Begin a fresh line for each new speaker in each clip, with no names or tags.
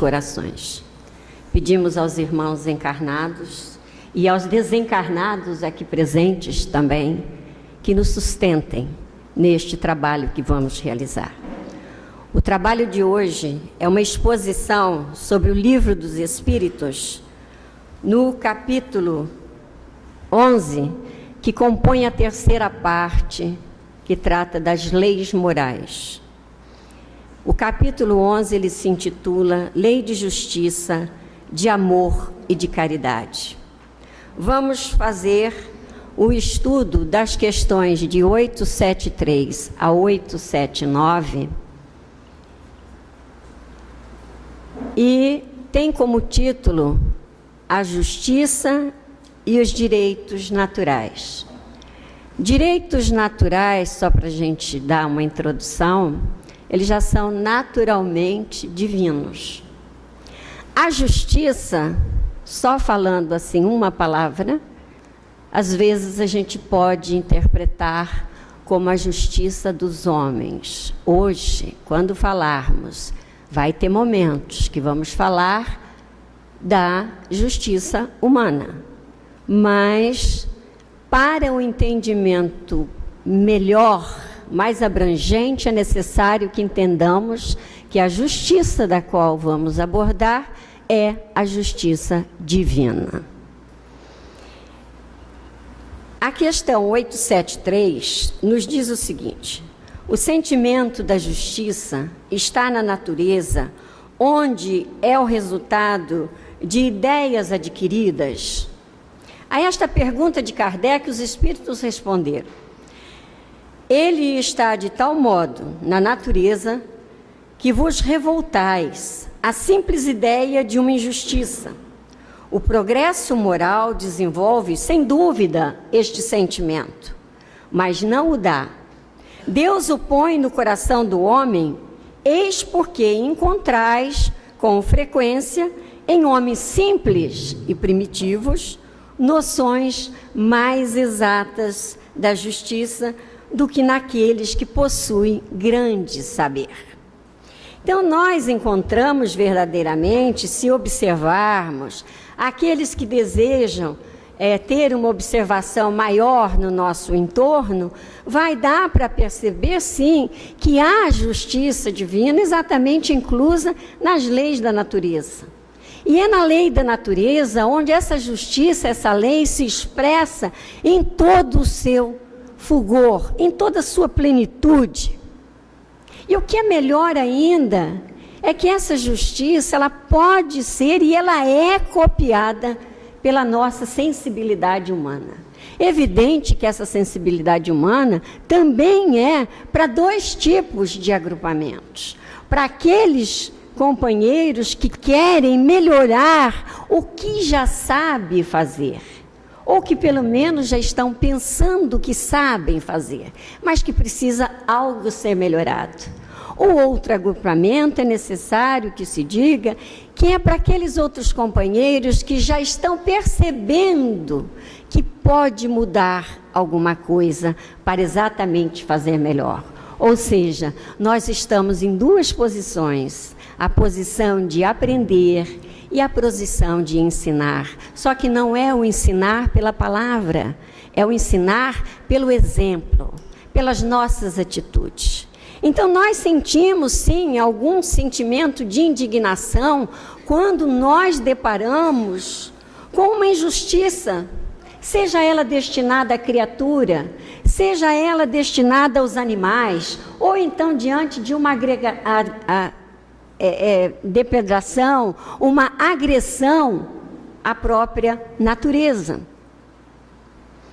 corações. Pedimos aos irmãos encarnados e aos desencarnados aqui presentes também, que nos sustentem neste trabalho que vamos realizar. O trabalho de hoje é uma exposição sobre o Livro dos Espíritos, no capítulo 11, que compõe a terceira parte, que trata das leis morais. O capítulo 11, ele se intitula Lei de Justiça, de Amor e de Caridade. Vamos fazer o estudo das questões de 873 a 879, e tem como título A Justiça e os Direitos Naturais. Direitos naturais, só para a gente dar uma introdução, eles já são naturalmente divinos. A justiça, só falando assim uma palavra, às vezes a gente pode interpretar como a justiça dos homens. Hoje, quando falarmos, vai ter momentos que vamos falar da justiça humana, mas para o entendimento melhor, mais abrangente, é necessário que entendamos que a justiça da qual vamos abordar é a justiça divina. A questão 873 nos diz o seguinte: o sentimento da justiça está na natureza, onde é o resultado de ideias adquiridas? A esta pergunta de Kardec, os espíritos responderam: ele está de tal modo na natureza que vos revoltais à simples ideia de uma injustiça. O progresso moral desenvolve, sem dúvida, este sentimento, mas não o dá. Deus o põe no coração do homem, eis porque encontrais, com frequência, em homens simples e primitivos, noções mais exatas da justiça do que naqueles que possuem grande saber. Então, nós encontramos verdadeiramente, se observarmos, aqueles que desejam ter uma observação maior no nosso entorno, vai dar para perceber, sim, que há justiça divina exatamente inclusa nas leis da natureza. E é na lei da natureza onde essa justiça, essa lei se expressa em todo o seu fulgor, em toda a sua plenitude. E o que é melhor ainda é que essa justiça, ela pode ser e ela é copiada pela nossa sensibilidade humana. Evidente que essa sensibilidade humana também é para dois tipos de agrupamentos. Para aqueles companheiros que querem melhorar o que já sabe fazer, ou que pelo menos já estão pensando que sabem fazer, mas que precisa algo ser melhorado. O outro agrupamento é necessário que se diga que é para aqueles outros companheiros que já estão percebendo que pode mudar alguma coisa para exatamente fazer melhor. Ou seja, nós estamos em duas posições, a posição de aprender e a posição de ensinar. Só que não é o ensinar pela palavra, é o ensinar pelo exemplo, pelas nossas atitudes. Então, nós sentimos, sim, algum sentimento de indignação quando nós deparamos com uma injustiça, seja ela destinada à criatura, seja ela destinada aos animais, ou então diante de uma depredação, uma agressão à própria natureza.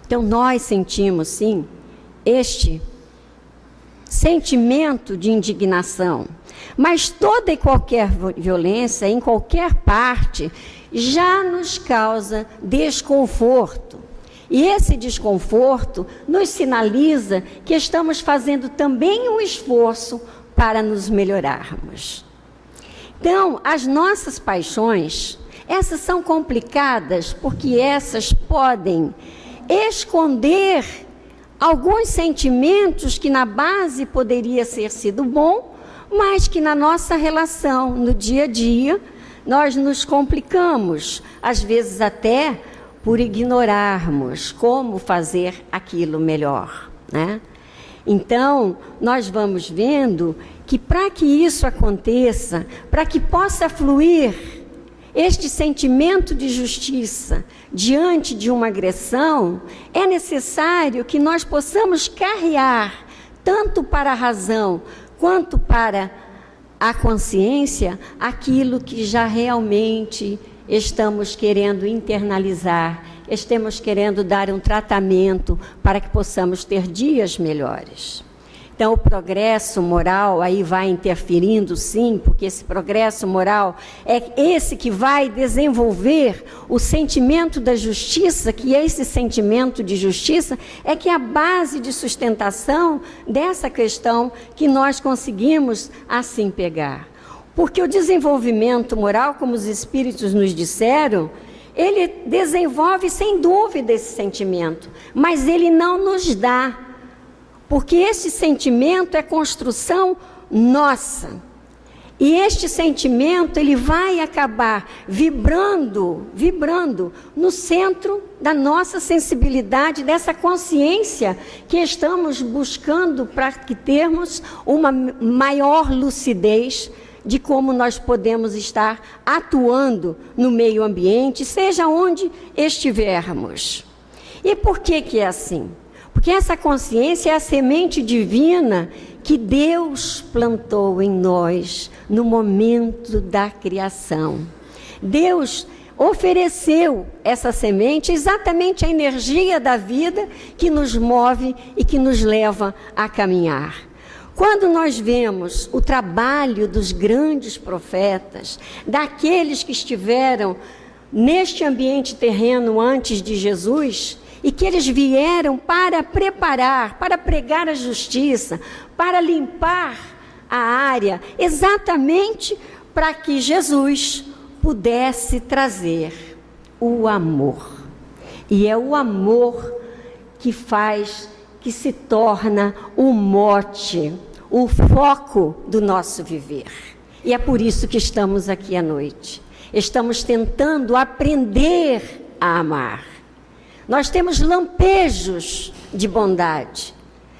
Então, nós sentimos, sim, este sentimento de indignação, mas toda e qualquer violência, em qualquer parte, já nos causa desconforto. E esse desconforto nos sinaliza que estamos fazendo também um esforço para nos melhorarmos. Então, as nossas paixões, essas são complicadas porque essas podem esconder alguns sentimentos que na base poderia ser sido bom, mas que na nossa relação, no dia a dia, nós nos complicamos, às vezes até por ignorarmos como fazer aquilo melhor, né? Então, nós vamos vendo que para que isso aconteça, para que possa fluir este sentimento de justiça diante de uma agressão, é necessário que nós possamos carrear, tanto para a razão quanto para a consciência, aquilo que já realmente estamos querendo internalizar, estamos querendo dar um tratamento para que possamos ter dias melhores. Então, o progresso moral aí vai interferindo, sim, porque esse progresso moral é esse que vai desenvolver o sentimento da justiça, que esse sentimento de justiça é que é a base de sustentação dessa questão que nós conseguimos assim pegar. Porque o desenvolvimento moral, como os espíritos nos disseram, ele desenvolve sem dúvida esse sentimento, mas ele não nos dá. Porque esse sentimento é construção nossa. E este sentimento, ele vai acabar vibrando no centro da nossa sensibilidade, dessa consciência que estamos buscando para que termos uma maior lucidez de como nós podemos estar atuando no meio ambiente, seja onde estivermos. E por que é assim? Porque essa consciência é a semente divina que Deus plantou em nós no momento da criação. Deus ofereceu essa semente, exatamente a energia da vida que nos move e que nos leva a caminhar. Quando nós vemos o trabalho dos grandes profetas, daqueles que estiveram neste ambiente terreno antes de Jesus, e que eles vieram para preparar, para pregar a justiça, para limpar a área, exatamente para que Jesus pudesse trazer o amor. E é o amor que faz, que se torna o mote, o foco do nosso viver. E é por isso que estamos aqui à noite. Estamos tentando aprender a amar. Nós temos lampejos de bondade,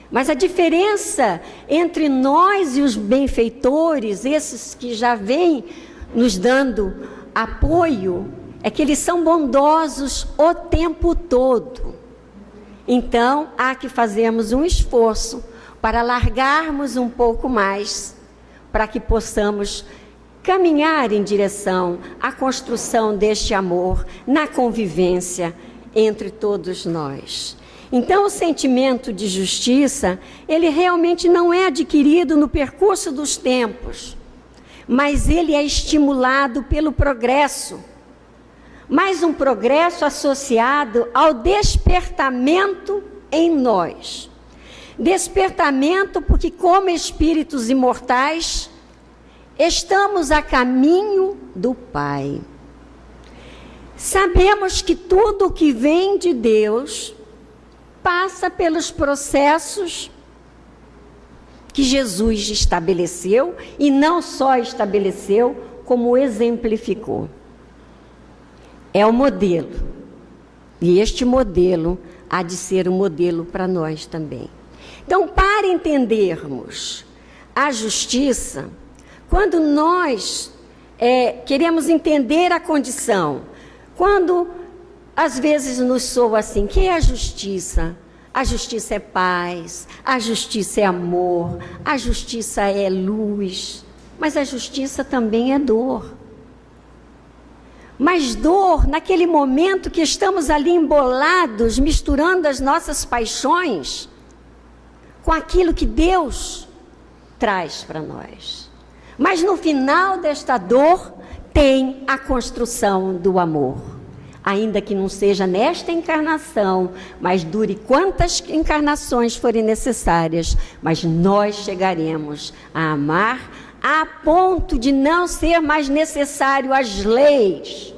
mas a diferença entre nós e os benfeitores, esses que já vêm nos dando apoio, é que eles são bondosos o tempo todo. Então, há que fazermos um esforço para largarmos um pouco mais, para que possamos caminhar em direção à construção deste amor, na convivência entre todos nós. Então, o sentimento de justiça, ele realmente não é adquirido no percurso dos tempos, mas ele é estimulado pelo progresso. Mas um progresso associado ao despertamento em nós. Despertamento porque, como espíritos imortais, estamos a caminho do Pai. Sabemos que tudo que vem de Deus passa pelos processos que Jesus estabeleceu, e não só estabeleceu, como exemplificou. É o modelo. E este modelo há de ser um modelo para nós também. Então, para entendermos a justiça, quando nós queremos entender a condição, quando às vezes nos soa assim, o que é a justiça? A justiça é paz, a justiça é amor, a justiça é luz, mas a justiça também é dor. Mas dor naquele momento que estamos ali embolados, misturando as nossas paixões com aquilo que Deus traz para nós. Mas no final desta dor tem a construção do amor. Ainda que não seja nesta encarnação, mas dure quantas encarnações forem necessárias, mas nós chegaremos a amar a ponto de não ser mais necessário as leis.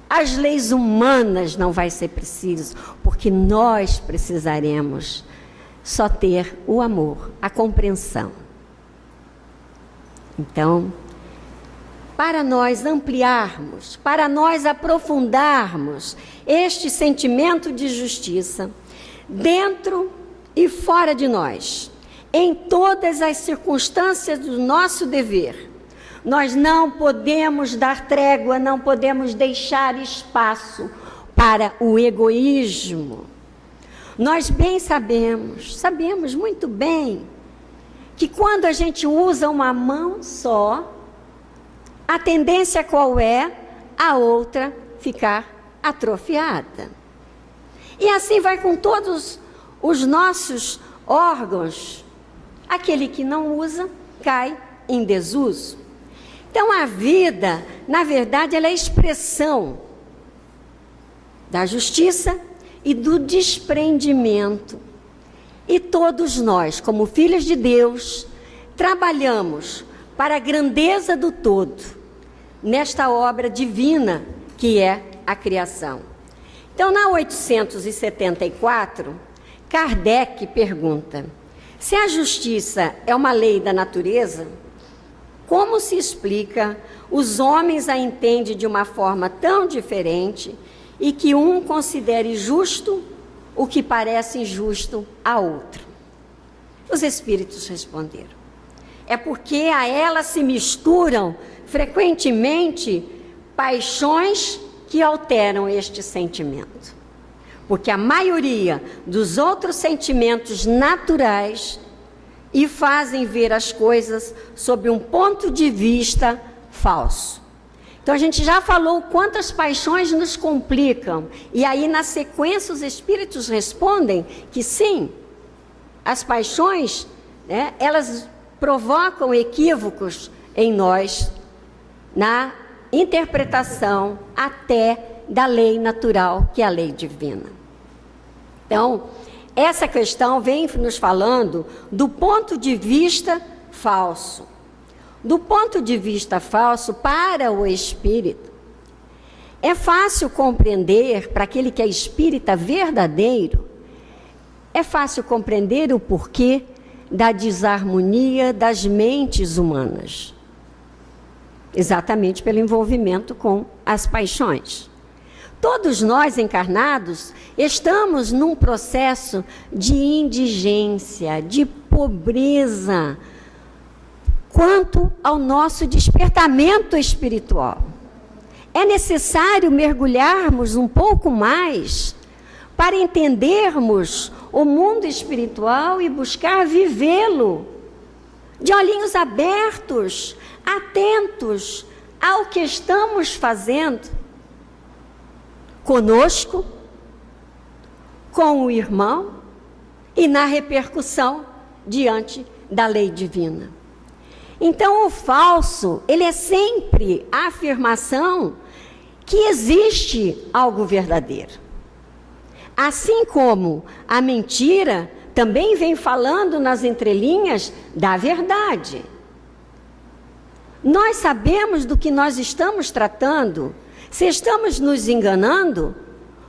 As leis humanas não vai ser preciso, porque nós precisaremos só ter o amor, a compreensão. Então, para nós ampliarmos, para nós aprofundarmos este sentimento de justiça dentro e fora de nós, em todas as circunstâncias do nosso dever. Nós não podemos dar trégua, não podemos deixar espaço para o egoísmo. Nós bem sabemos muito bem, que quando a gente usa uma mão só, a tendência qual é? A outra ficar atrofiada. E assim vai com todos os nossos órgãos. Aquele que não usa, cai em desuso. Então a vida, na verdade, ela é expressão da justiça e do desprendimento. E todos nós, como filhos de Deus, trabalhamos para a grandeza do todo, nesta obra divina que é a criação. Então, na 874, Kardec pergunta: se a justiça é uma lei da natureza, como se explica os homens a entendem de uma forma tão diferente e que um considere justo o que parece injusto a outro? Os espíritos responderam: é porque a ela se misturam frequentemente paixões que alteram este sentimento. Porque a maioria dos outros sentimentos naturais e fazem ver as coisas sob um ponto de vista falso. Então a gente já falou quantas paixões nos complicam. E aí na sequência os espíritos respondem que sim, as paixões, né, elas provocam equívocos em nós, na interpretação até da lei natural, que é a lei divina. Então, essa questão vem nos falando do ponto de vista falso. Do ponto de vista falso, para o espírito, é fácil compreender, para aquele que é espírita verdadeiro, é fácil compreender o porquê da desarmonia das mentes humanas. Exatamente pelo envolvimento com as paixões. Todos nós encarnados estamos num processo de indigência, de pobreza, quanto ao nosso despertamento espiritual. É necessário mergulharmos um pouco mais para entendermos o mundo espiritual e buscar vivê-lo de olhinhos abertos, atentos ao que estamos fazendo conosco, com o irmão e na repercussão diante da lei divina. Então, o falso, ele é sempre a afirmação que existe algo verdadeiro. Assim como a mentira também vem falando nas entrelinhas da verdade. Nós sabemos do que nós estamos tratando, se estamos nos enganando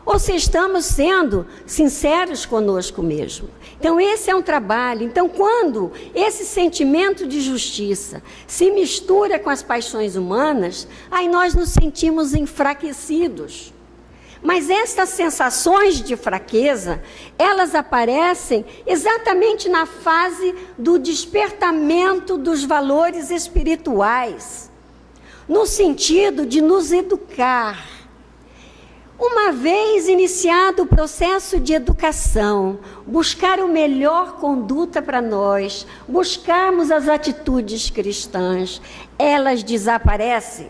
ou se estamos sendo sinceros conosco mesmo. Então esse é um trabalho. Então quando esse sentimento de justiça se mistura com as paixões humanas, aí nós nos sentimos enfraquecidos. Mas estas sensações de fraqueza, elas aparecem exatamente na fase do despertamento dos valores espirituais, no sentido de nos educar. Uma vez iniciado o processo de educação, buscar o melhor conduta para nós, buscarmos as atitudes cristãs, elas desaparecem.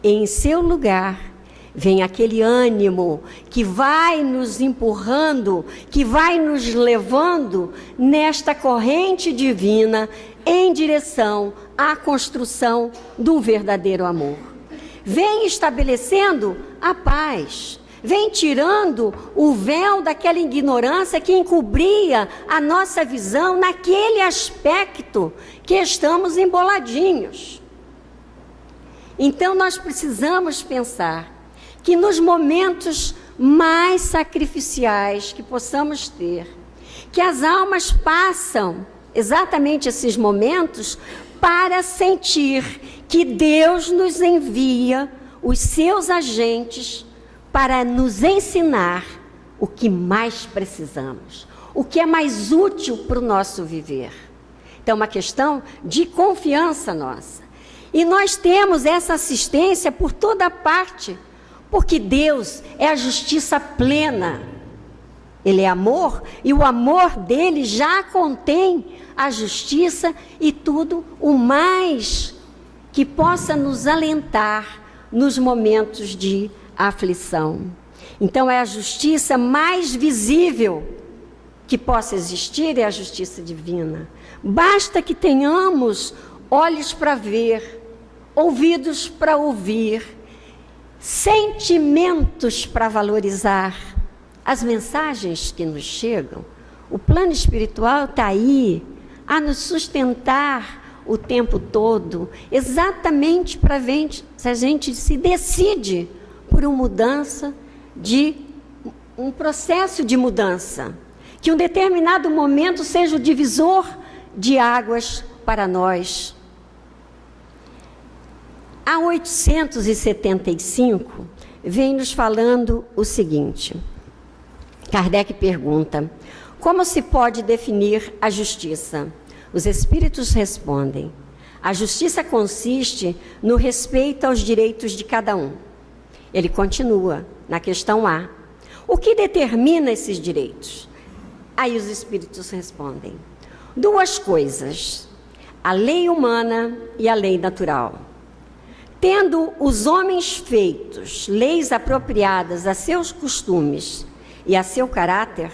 Em seu lugar, vem aquele ânimo que vai nos empurrando, que vai nos levando nesta corrente divina em direção à construção do verdadeiro amor. Vem estabelecendo a paz, vem tirando o véu daquela ignorância que encobria a nossa visão naquele aspecto que estamos emboladinhos. Então nós precisamos pensar que nos momentos mais sacrificiais que possamos ter, que as almas passam exatamente esses momentos para sentir que Deus nos envia os seus agentes para nos ensinar o que mais precisamos, o que é mais útil para o nosso viver. Então, é uma questão de confiança nossa. E nós temos essa assistência por toda parte, porque Deus é a justiça plena. Ele é amor, e o amor dele já contém a justiça e tudo o mais que possa nos alentar nos momentos de aflição. Então, é a justiça mais visível que possa existir, é a justiça divina. Basta que tenhamos olhos para ver, ouvidos para ouvir, sentimentos para valorizar as mensagens que nos chegam. O plano espiritual está aí a nos sustentar o tempo todo, exatamente para ver se a gente se decide por uma mudança, um processo de mudança, que um determinado momento seja o divisor de águas para nós. A 875 vem nos falando o seguinte. Kardec pergunta: como se pode definir a justiça? Os espíritos respondem: a justiça consiste no respeito aos direitos de cada um. Ele continua na questão A: o que determina esses direitos? Aí os espíritos respondem: duas coisas, a lei humana e a lei natural. Tendo os homens feitos leis apropriadas a seus costumes e a seu caráter,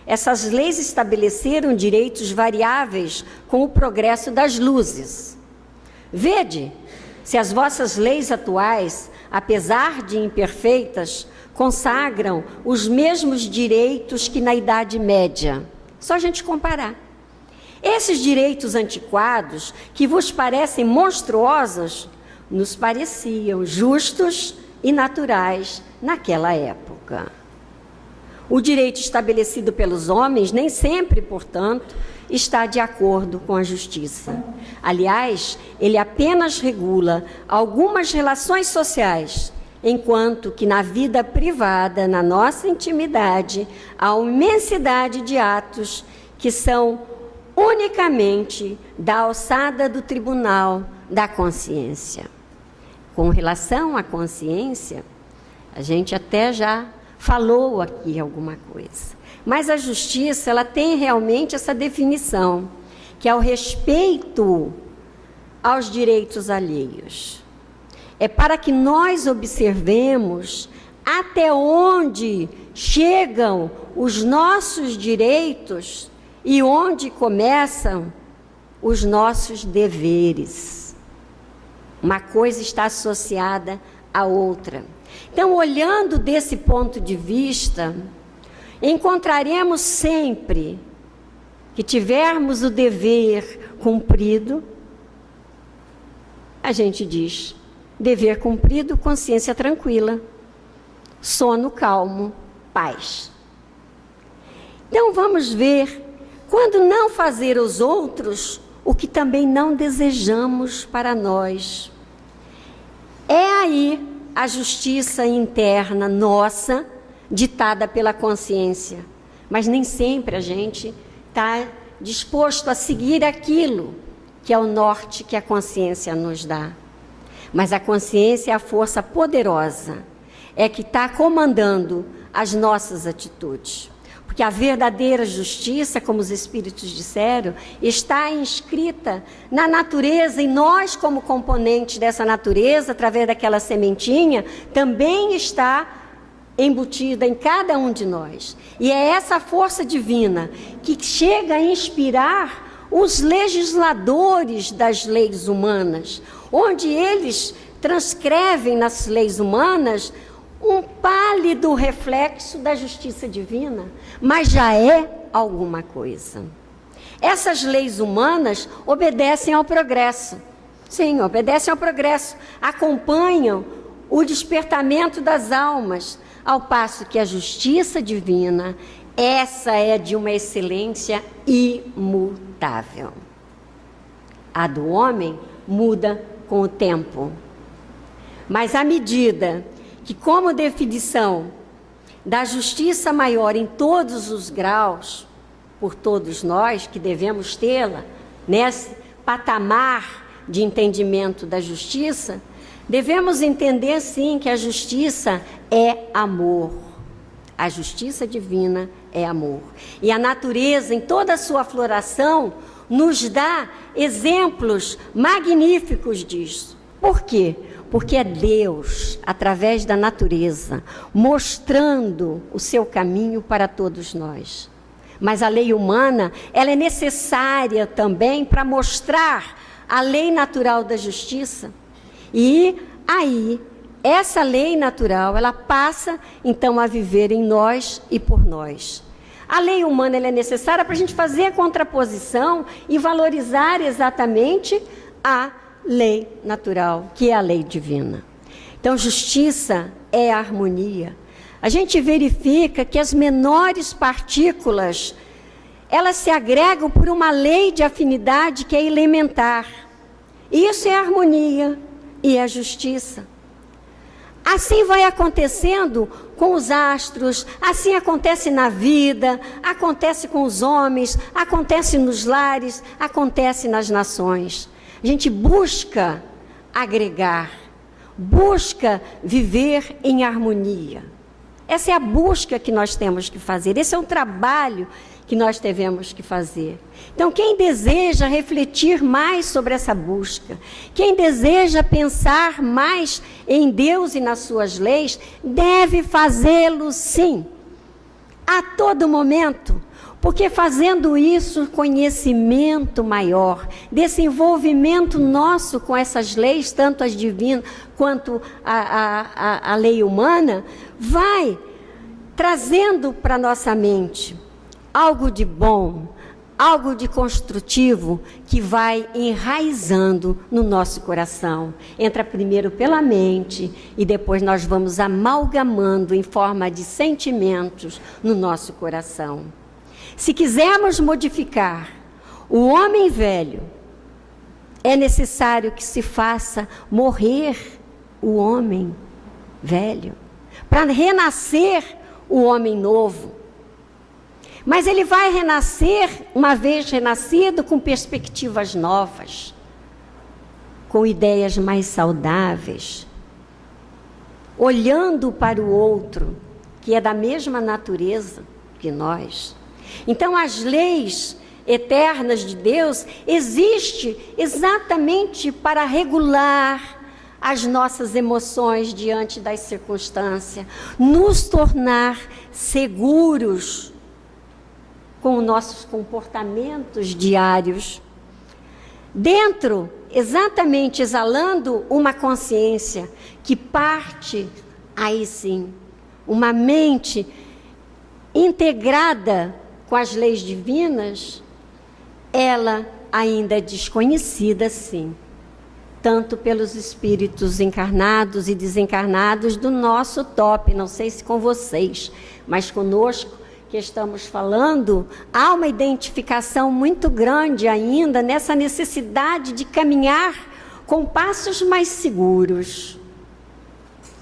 essas leis estabeleceram direitos variáveis com o progresso das luzes. Vede se as vossas leis atuais, apesar de imperfeitas, consagram os mesmos direitos que na Idade Média. Só a gente comparar. Esses direitos antiquados, que vos parecem monstruosos, nos pareciam justos e naturais naquela época. O direito estabelecido pelos homens nem sempre, portanto, está de acordo com a justiça. Aliás, ele apenas regula algumas relações sociais, enquanto que na vida privada, na nossa intimidade, há uma imensidade de atos que são unicamente da alçada do tribunal da consciência. Com relação à consciência, a gente até já falou aqui alguma coisa. Mas a justiça, ela tem realmente essa definição, que é o respeito aos direitos alheios. É para que nós observemos até onde chegam os nossos direitos e onde começam os nossos deveres. Uma coisa está associada à outra. Então, olhando desse ponto de vista, encontraremos sempre que tivermos o dever cumprido, a gente diz, dever cumprido, consciência tranquila, sono calmo, paz. Então, vamos ver, quando não fazer aos outros o que também não desejamos para nós. É aí a justiça interna nossa, ditada pela consciência. Mas nem sempre a gente está disposto a seguir aquilo que é o norte que a consciência nos dá. Mas a consciência é a força poderosa, é que está comandando as nossas atitudes. Porque a verdadeira justiça, como os espíritos disseram, está inscrita na natureza, e nós, como componentes dessa natureza, através daquela sementinha, também está embutida em cada um de nós. E é essa força divina que chega a inspirar os legisladores das leis humanas, onde eles transcrevem nas leis humanas um pálido reflexo da justiça divina, mas já é alguma coisa. Essas leis humanas obedecem ao progresso. Sim, obedecem ao progresso, acompanham o despertamento das almas, ao passo que a justiça divina, essa é de uma excelência imutável. A do homem muda com o tempo. Mas à medida que, como definição da justiça maior em todos os graus, por todos nós que devemos tê-la, nesse patamar de entendimento da justiça, devemos entender sim que a justiça é amor. A justiça divina é amor. E a natureza, em toda a sua floração, nos dá exemplos magníficos disso. Por quê? Porque é Deus, através da natureza, mostrando o seu caminho para todos nós. Mas a lei humana, ela é necessária também para mostrar a lei natural da justiça. E aí, essa lei natural, ela passa então a viver em nós e por nós. A lei humana, ela é necessária para a gente fazer a contraposição e valorizar exatamente a lei natural, que é a lei divina. Então, justiça é harmonia. A gente verifica que as menores partículas, elas se agregam por uma lei de afinidade que é elementar. Isso é harmonia e é justiça. Assim vai acontecendo com os astros, assim acontece na vida, acontece com os homens, acontece nos lares, acontece nas nações. A gente busca agregar, busca viver em harmonia. Essa é a busca que nós temos que fazer, esse é um trabalho que nós devemos que fazer. Então, quem deseja refletir mais sobre essa busca, quem deseja pensar mais em Deus e nas suas leis, deve fazê-lo sim, a todo momento, porque fazendo isso, conhecimento maior, desenvolvimento nosso com essas leis, tanto as divinas quanto a lei humana, vai trazendo para nossa mente algo de bom, algo de construtivo que vai enraizando no nosso coração. Entra primeiro pela mente e depois nós vamos amalgamando em forma de sentimentos no nosso coração. Se quisermos modificar o homem velho, é necessário que se faça morrer o homem velho, para renascer o homem novo. Mas ele vai renascer, uma vez renascido, com perspectivas novas, com ideias mais saudáveis, olhando para o outro, que é da mesma natureza que nós. Então, as leis eternas de Deus existem exatamente para regular as nossas emoções diante das circunstâncias, nos tornar seguros com os nossos comportamentos diários, dentro, exatamente exalando uma consciência que parte, aí sim, uma mente integrada com as leis divinas, ela ainda é desconhecida, sim, tanto pelos espíritos encarnados e desencarnados do nosso top, não sei se com vocês, mas conosco, que estamos falando, há uma identificação muito grande ainda nessa necessidade de caminhar com passos mais seguros,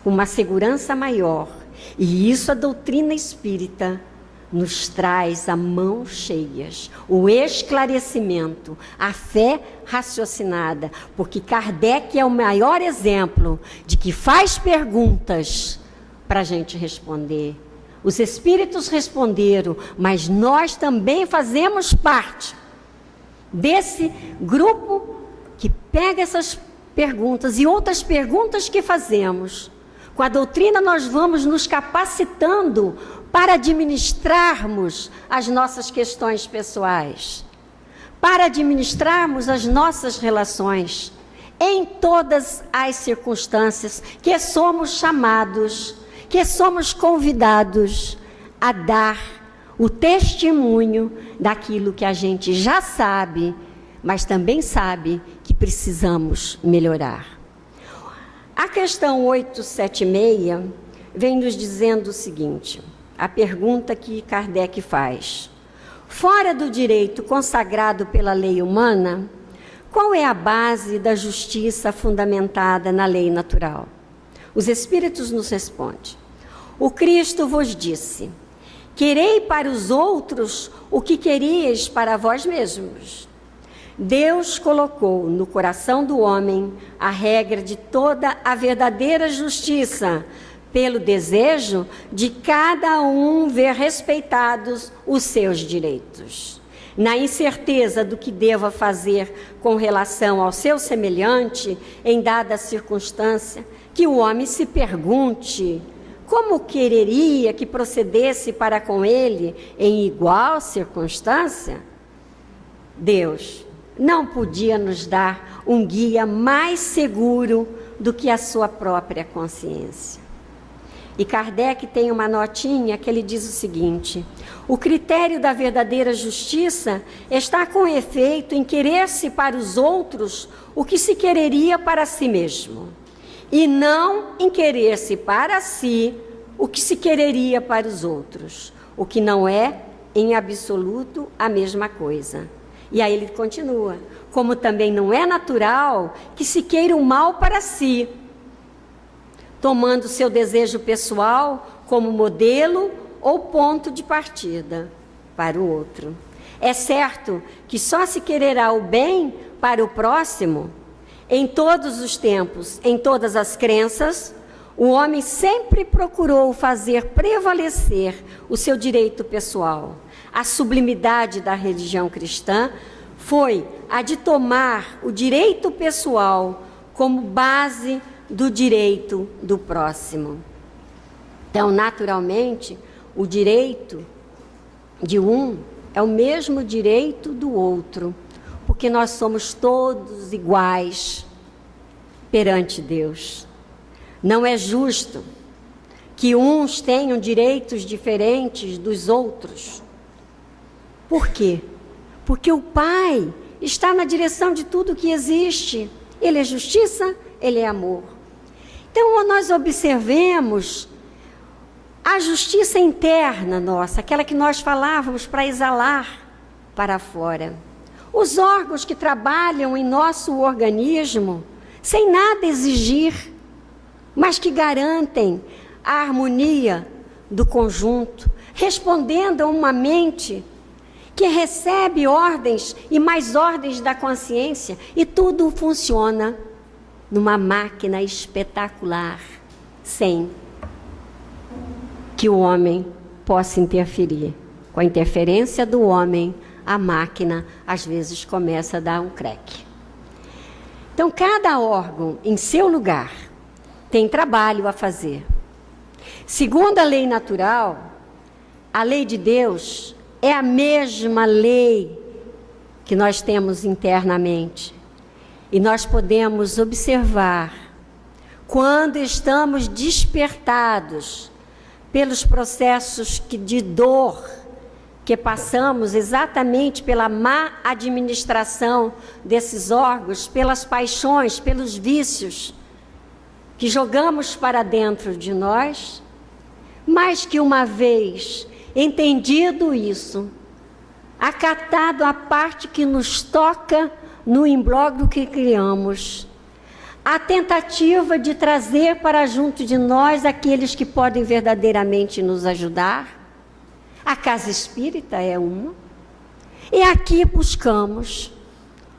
com uma segurança maior. E isso a doutrina espírita nos traz a mãos cheias, o esclarecimento, a fé raciocinada, porque Kardec é o maior exemplo de que faz perguntas para a gente responder. Os espíritos responderam, mas nós também fazemos parte desse grupo que pega essas perguntas e outras perguntas que fazemos. Com a doutrina nós vamos nos capacitando para administrarmos as nossas questões pessoais, para administrarmos as nossas relações, em todas as circunstâncias que somos chamados, que somos convidados a dar o testemunho daquilo que a gente já sabe, mas também sabe que precisamos melhorar. A questão 876 vem nos dizendo o seguinte, a pergunta que Kardec faz. Fora do direito consagrado pela lei humana, Qual é a base da justiça fundamentada na lei natural? Os Espíritos nos respondem. O Cristo vos disse: querei para os outros o que queríeis para vós mesmos. Deus colocou no coração do homem a regra de toda a verdadeira justiça, pelo desejo de cada um ver respeitados os seus direitos. Na incerteza do que deva fazer com relação ao seu semelhante em dada circunstância, que o homem se pergunte: como quereria que procedesse para com ele em igual circunstância? Deus não podia nos dar um guia mais seguro do que a sua própria consciência. E Kardec tem uma notinha que ele diz o seguinte: o critério da verdadeira justiça está com efeito em querer-se para os outros o que se quereria para si mesmo, e não em querer-se para si o que se quereria para os outros, o que não é, em absoluto, a mesma coisa. E aí ele continua: como também não é natural que se queira o mal para si, tomando seu desejo pessoal como modelo ou ponto de partida para o outro. É certo que só se quererá o bem para o próximo. Em todos os tempos, em todas as crenças, o homem sempre procurou fazer prevalecer o seu direito pessoal. A sublimidade da religião cristã foi a de tomar o direito pessoal como base do direito do próximo. Então, naturalmente, o direito de um é o mesmo direito do outro, porque nós somos todos iguais perante Deus. Não é justo que uns tenham direitos diferentes dos outros. Por quê? Porque o Pai está na direção de tudo que existe. Ele é justiça, Ele é amor. Então, nós observemos a justiça interna nossa, aquela que nós falávamos para exalar para fora. Os órgãos que trabalham em nosso organismo, sem nada exigir, mas que garantem a harmonia do conjunto, respondendo a uma mente que recebe ordens e mais ordens da consciência, e tudo funciona numa máquina espetacular, sem que o homem possa interferir. Com a interferência do homem, a máquina às vezes começa a dar um creque. Então, cada órgão em seu lugar tem trabalho a fazer. Segundo a lei natural, a lei de Deus é a mesma lei que nós temos internamente. E nós podemos observar, quando estamos despertados pelos processos de dor que passamos exatamente pela má administração desses órgãos, pelas paixões, pelos vícios que jogamos para dentro de nós, mas que uma vez entendido isso, acatado a parte que nos toca no imbróglio que criamos, a tentativa de trazer para junto de nós aqueles que podem verdadeiramente nos ajudar. A casa espírita é uma, e aqui buscamos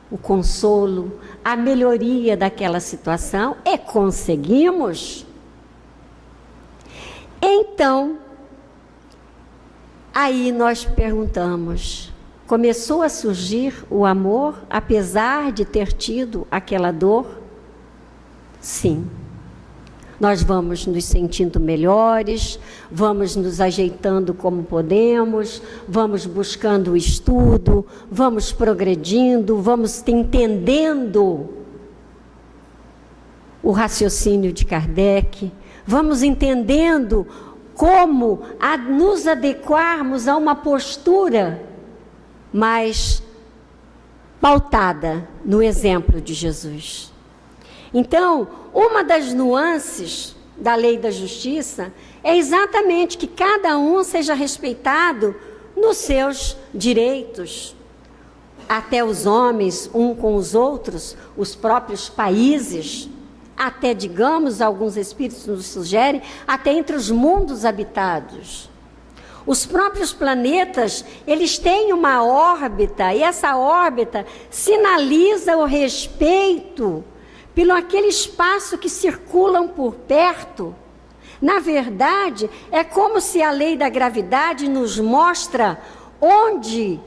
o consolo, a melhoria daquela situação, e conseguimos. Então, aí nós perguntamos: começou a surgir o amor, apesar de ter tido aquela dor? Sim. Nós vamos nos sentindo melhores, vamos nos ajeitando como podemos, vamos buscando o estudo, vamos progredindo, vamos entendendo o raciocínio de Kardec, vamos entendendo como nos adequarmos a uma postura mais pautada no exemplo de Jesus. Então, uma das nuances da lei da justiça é exatamente que cada um seja respeitado nos seus direitos. até os homens, um com os outros, os próprios países, até, digamos, alguns espíritos nos sugerem, até entre os mundos habitados. Os próprios planetas, eles têm uma órbita, e essa órbita sinaliza o respeito pelo aquele espaço que circulam por perto. Na verdade, é como se a lei da gravidade nos mostra onde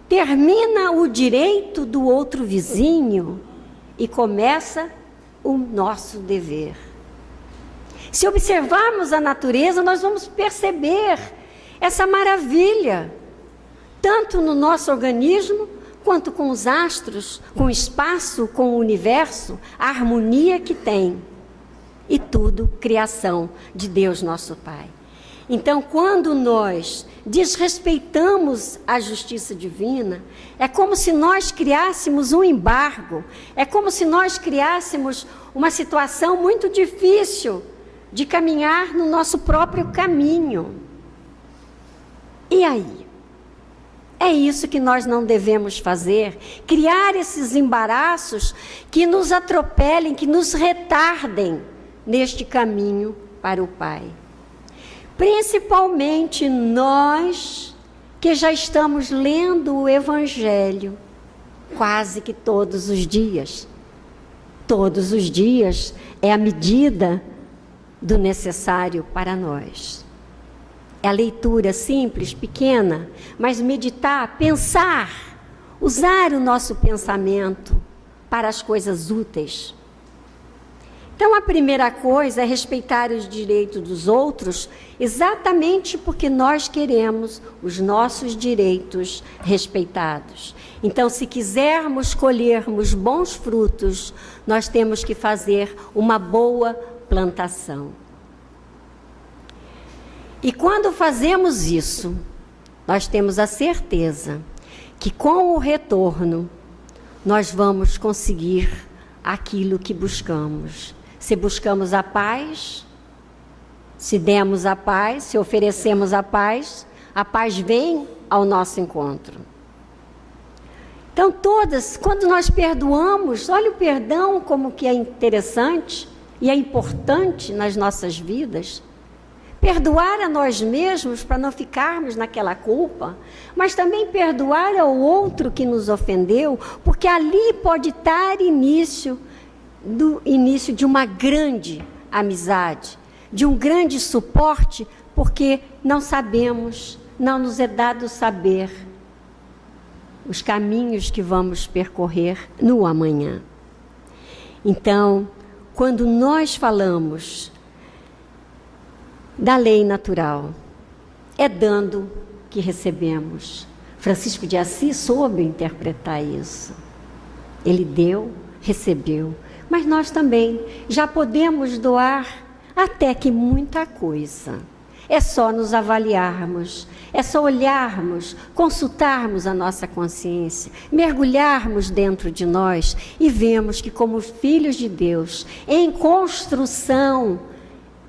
termina o direito do outro vizinho e começa o nosso dever. Se observarmos a natureza, nós vamos perceber essa maravilha, tanto no nosso organismo, quanto com os astros, com o espaço, com o universo, a harmonia que tem. E tudo criação de Deus nosso Pai. Então, quando nós desrespeitamos a justiça divina, é como se nós criássemos um embargo, é como se nós criássemos uma situação muito difícil de caminhar no nosso próprio caminho. E aí? É isso que nós não devemos fazer, criar esses embaraços que nos atropelem, que nos retardem neste caminho para o Pai. Principalmente nós que já estamos lendo o Evangelho quase que todos os dias. Todos os dias é a medida do necessário para nós. É a leitura simples, pequena, mas meditar, pensar, usar o nosso pensamento para as coisas úteis. Então, a primeira coisa é respeitar os direitos dos outros, exatamente porque nós queremos os nossos direitos respeitados. Então, se quisermos colhermos bons frutos, nós temos que fazer uma boa plantação. E quando fazemos isso, nós temos a certeza que com o retorno, nós vamos conseguir aquilo que buscamos. Se buscamos a paz, se demos a paz, se oferecemos a paz vem ao nosso encontro. Então, quando nós perdoamos, olha o perdão como que é interessante e é importante nas nossas vidas. Perdoar a nós mesmos para não ficarmos naquela culpa, mas também perdoar ao outro que nos ofendeu, porque ali pode estar início de uma grande amizade, de um grande suporte, porque não sabemos, não nos é dado saber os caminhos que vamos percorrer no amanhã. Então, quando nós falamos da lei natural, é dando que recebemos. Francisco de Assis soube interpretar isso. Ele deu, recebeu. Mas nós também já podemos doar até que muita coisa. É só nos avaliarmos, é só olharmos, consultarmos a nossa consciência, mergulharmos dentro de nós e vemos que, como filhos de Deus, em construção,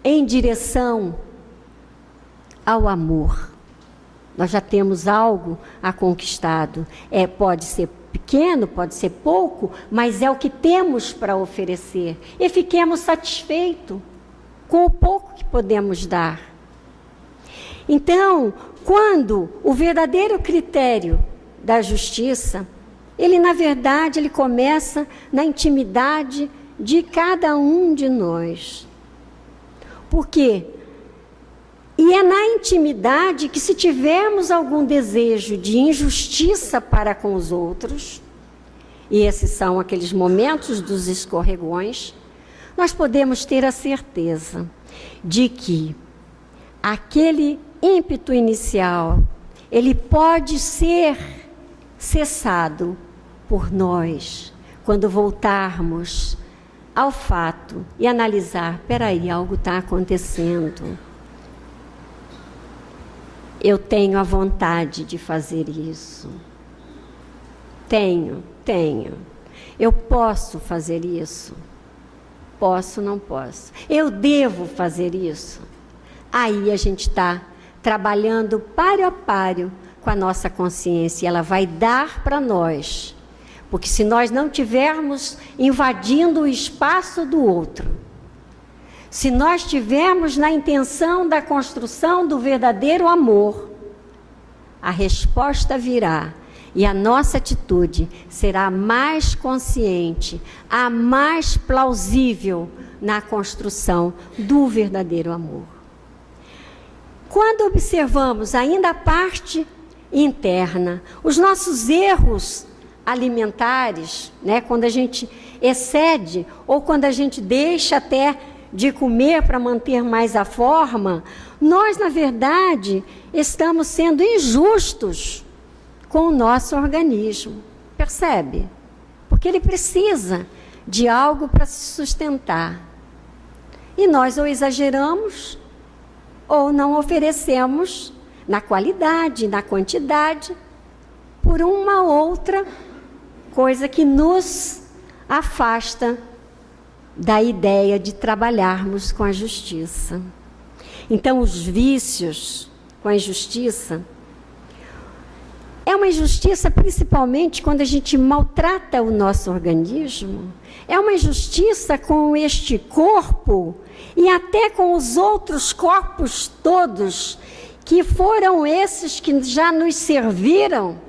em direção ao amor, nós já temos algo a conquistado. Pode ser pequeno, pode ser pouco, mas é o que temos para oferecer. E fiquemos satisfeitos com o pouco que podemos dar. Então, quando o verdadeiro critério da justiça, na verdade, ele começa na intimidade de cada um de nós. Por quê? E é na intimidade que, se tivermos algum desejo de injustiça para com os outros, e esses são aqueles momentos dos escorregões, nós podemos ter a certeza de que aquele ímpeto inicial, ele pode ser cessado por nós, quando voltarmos ao fato e analisar, espera algo está acontecendo. Eu tenho a vontade de fazer isso. Tenho. Eu posso fazer isso? Posso, não posso. Eu devo fazer isso? Aí a gente está trabalhando páreo a páreo com a nossa consciência, ela vai dar para nós. Porque se nós não estivermos invadindo o espaço do outro, se nós estivermos na intenção da construção do verdadeiro amor, a resposta virá e a nossa atitude será mais consciente, a mais plausível na construção do verdadeiro amor. Quando observamos ainda a parte interna, os nossos erros alimentares, né, quando a gente excede ou quando a gente deixa até de comer para manter mais a forma, nós, na verdade, estamos sendo injustos com o nosso organismo. Percebe? Porque ele precisa de algo para se sustentar. E nós ou exageramos ou não oferecemos na qualidade, na quantidade, por uma outra coisa que nos afasta da ideia de trabalharmos com a justiça. Então, os vícios com a injustiça, é uma injustiça principalmente quando a gente maltrata o nosso organismo, é uma injustiça com este corpo e até com os outros corpos todos, que foram esses que já nos serviram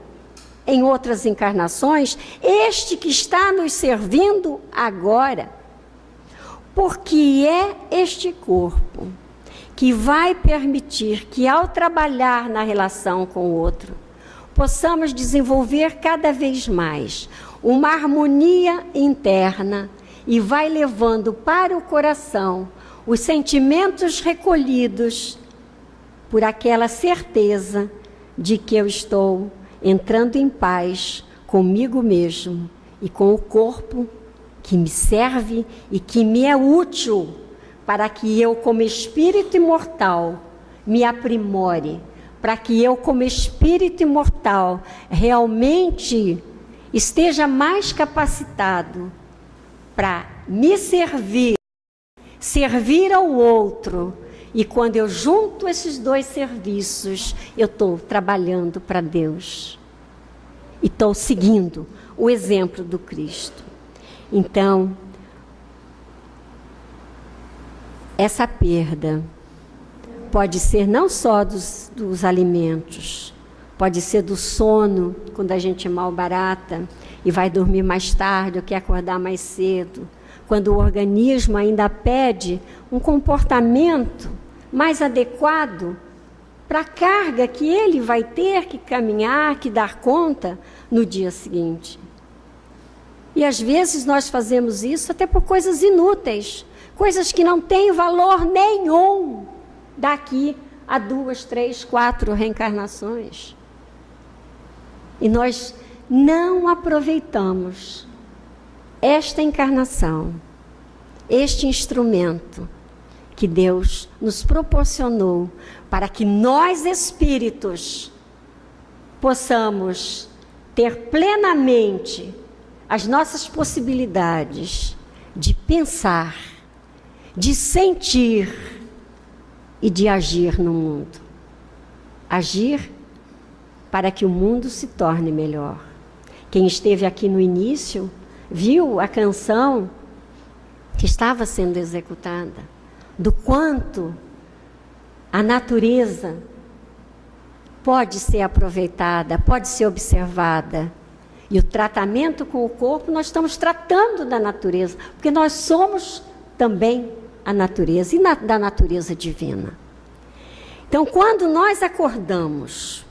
em outras encarnações, este que está nos servindo agora. Porque é este corpo que vai permitir que, ao trabalhar na relação com o outro, possamos desenvolver cada vez mais uma harmonia interna e vai levando para o coração os sentimentos recolhidos por aquela certeza de que eu estou entrando em paz comigo mesmo e com o corpo que me serve e que me é útil para que eu, como espírito imortal, me aprimore, para que eu, como espírito imortal, realmente esteja mais capacitado para me servir, servir ao outro. E quando eu junto esses dois serviços, eu estou trabalhando para Deus. E estou seguindo o exemplo do Cristo. Então, essa perda pode ser não só dos alimentos, pode ser do sono, quando a gente é mal barata e vai dormir mais tarde ou quer acordar mais cedo, quando o organismo ainda pede um comportamento mais adequado para a carga que ele vai ter que caminhar, que dar conta no dia seguinte. E às vezes nós fazemos isso até por coisas inúteis, coisas que não têm valor nenhum daqui a 2, 3, 4 reencarnações. E nós não aproveitamos esta encarnação, este instrumento que Deus nos proporcionou para que nós, espíritos, possamos ter plenamente as nossas possibilidades de pensar, de sentir e de agir no mundo. Agir para que o mundo se torne melhor. Quem esteve aqui no início viu a canção que estava sendo executada, do quanto a natureza pode ser aproveitada, pode ser observada. E o tratamento com o corpo, nós estamos tratando da natureza, porque nós somos também a natureza, e da natureza divina. Então, quando nós acordamos,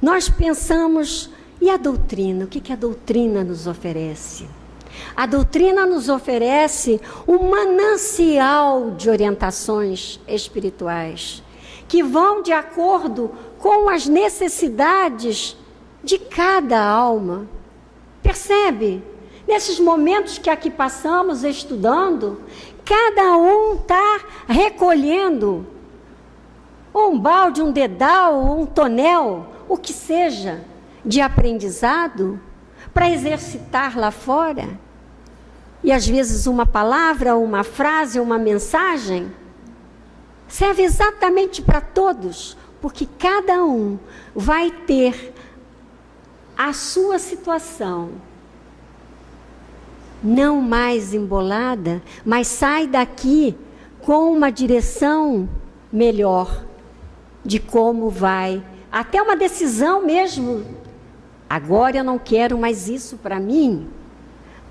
nós pensamos, e a doutrina? O que a doutrina nos oferece? A doutrina nos oferece um manancial de orientações espirituais, que vão de acordo com as necessidades de cada alma. Percebe? Nesses momentos que aqui passamos estudando, cada um está recolhendo um balde, um dedal, um tonel, o que seja, de aprendizado, para exercitar lá fora. E às vezes uma palavra, uma frase, uma mensagem, serve exatamente para todos, porque cada um vai ter a sua situação não mais embolada, mas sai daqui com uma direção melhor de como vai, até uma decisão mesmo. Agora eu não quero mais isso para mim.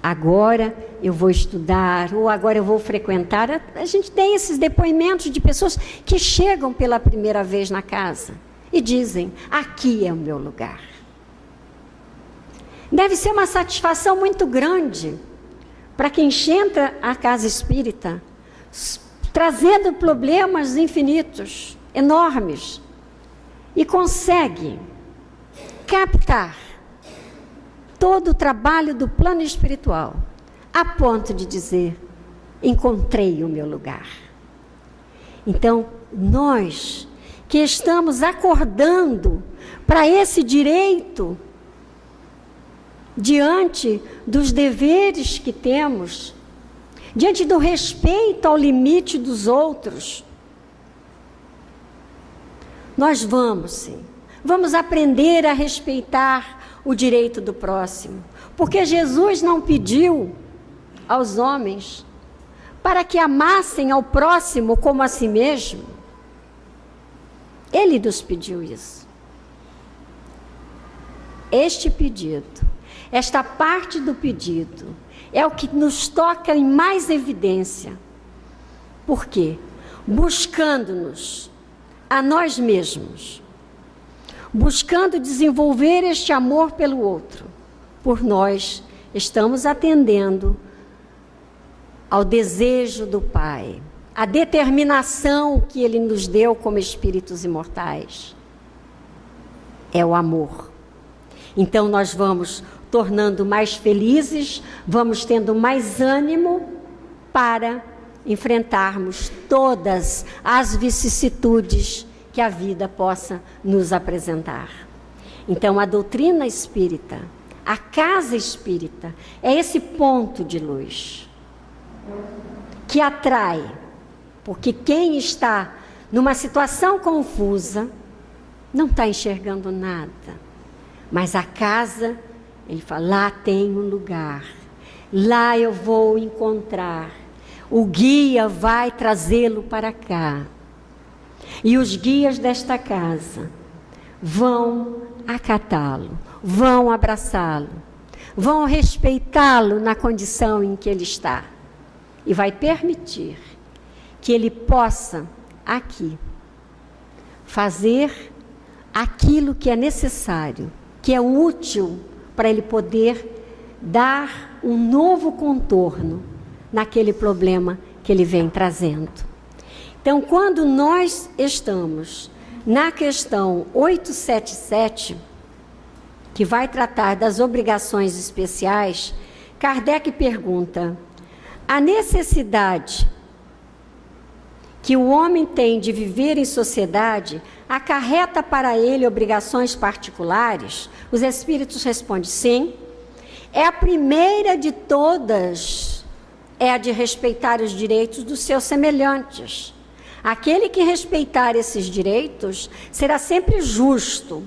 Agora eu vou estudar, ou agora eu vou frequentar. A gente tem esses depoimentos de pessoas que chegam pela primeira vez na casa e dizem: aqui é o meu lugar. Deve ser uma satisfação muito grande para quem entra à casa espírita, trazendo problemas infinitos, enormes, e consegue captar todo o trabalho do plano espiritual, a ponto de dizer: encontrei o meu lugar. Então, nós que estamos acordando para esse direito, diante dos deveres que temos, diante do respeito ao limite dos outros, nós vamos sim, vamos aprender a respeitar o direito do próximo, porque Jesus não pediu aos homens para que amassem ao próximo como a si mesmo. Ele nos pediu isso. Este pedido, esta parte do pedido, é o que nos toca em mais evidência. Por quê? Buscando-nos a nós mesmos, buscando desenvolver este amor pelo outro, por nós estamos atendendo ao desejo do Pai, à determinação que Ele nos deu como espíritos imortais. É o amor. Então nós vamos tornando mais felizes, vamos tendo mais ânimo para enfrentarmos todas as vicissitudes que a vida possa nos apresentar. Então, a doutrina espírita, a casa espírita, é esse ponto de luz que atrai, porque quem está numa situação confusa não está enxergando nada. Mas a casa, ele fala, lá tem um lugar, lá eu vou encontrar, o guia vai trazê-lo para cá. E os guias desta casa vão acatá-lo, vão abraçá-lo, vão respeitá-lo na condição em que ele está. E vai permitir que ele possa, aqui, fazer aquilo que é necessário, que é útil para ele poder dar um novo contorno naquele problema que ele vem trazendo. Então, quando nós estamos na questão 877, que vai tratar das obrigações especiais, Kardec pergunta: a necessidade que o homem tem de viver em sociedade acarreta para ele obrigações particulares? Os espíritos respondem: sim. É a primeira de todas, é a de respeitar os direitos dos seus semelhantes. Aquele que respeitar esses direitos será sempre justo.